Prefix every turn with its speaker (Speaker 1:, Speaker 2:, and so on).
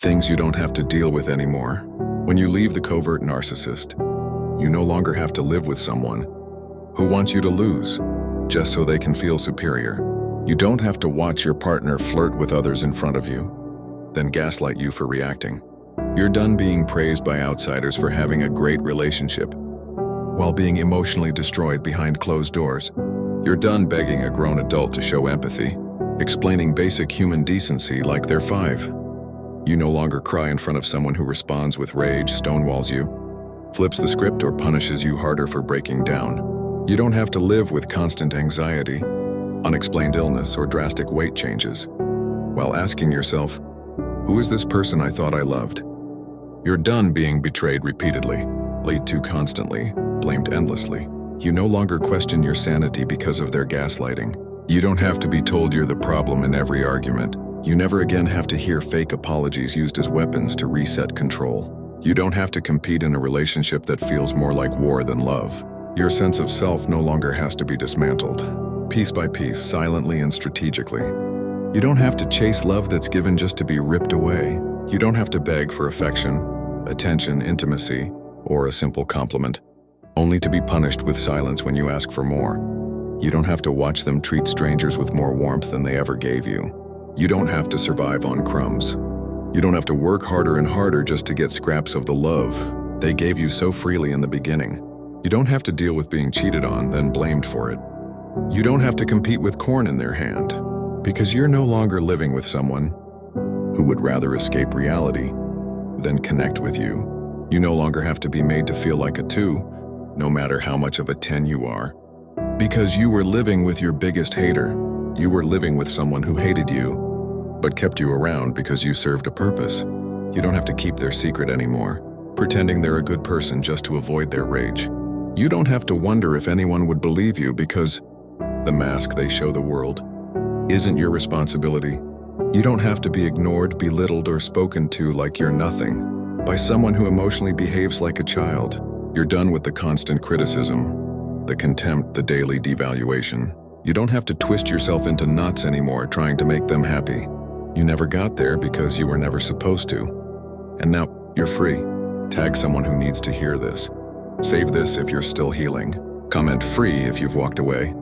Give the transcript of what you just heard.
Speaker 1: Things you don't have to deal with anymore. When you leave the covert narcissist, you no longer have to live with someone who wants you to lose just so they can feel superior. You don't have to watch your partner flirt with others in front of you, then gaslight you for reacting. You're done being praised by outsiders for having a great relationship, while being emotionally destroyed behind closed doors. You're done begging a grown adult to show empathy, explaining basic human decency like they're 5. You no longer cry in front of someone who responds with rage, stonewalls you, flips the script, or punishes you harder for breaking down. You don't have to live with constant anxiety, unexplained illness, or drastic weight changes, while asking yourself, who is this person I thought I loved? You're done being betrayed repeatedly, lied to constantly, blamed endlessly. You no longer question your sanity because of their gaslighting. You don't have to be told you're the problem in every argument. You never again have to hear fake apologies used as weapons to reset control. You don't have to compete in a relationship that feels more like war than love. Your sense of self no longer has to be dismantled, piece by piece, silently and strategically. You don't have to chase love that's given just to be ripped away. You don't have to beg for affection, attention, intimacy, or a simple compliment, only to be punished with silence when you ask for more. You don't have to watch them treat strangers with more warmth than they ever gave you. You don't have to survive on crumbs. You don't have to work harder and harder just to get scraps of the love they gave you so freely in the beginning. You don't have to deal with being cheated on, then blamed for it. You don't have to compete with corn in their hand, because you're no longer living with someone who would rather escape reality than connect with you. You no longer have to be made to feel like a 2, no matter how much of a 10 you are, because you were living with your biggest hater. You were living with someone who hated you, but kept you around because you served a purpose. You don't have to keep their secret anymore, pretending they're a good person just to avoid their rage. You don't have to wonder if anyone would believe you because the mask they show the world isn't your responsibility. You don't have to be ignored, belittled, or spoken to like you're nothing by someone who emotionally behaves like a child. You're done with the constant criticism, the contempt, the daily devaluation. You don't have to twist yourself into knots anymore trying to make them happy. You never got there because you were never supposed to. And now you're free. Tag someone who needs to hear this. Save this if you're still healing. Comment free if you've walked away.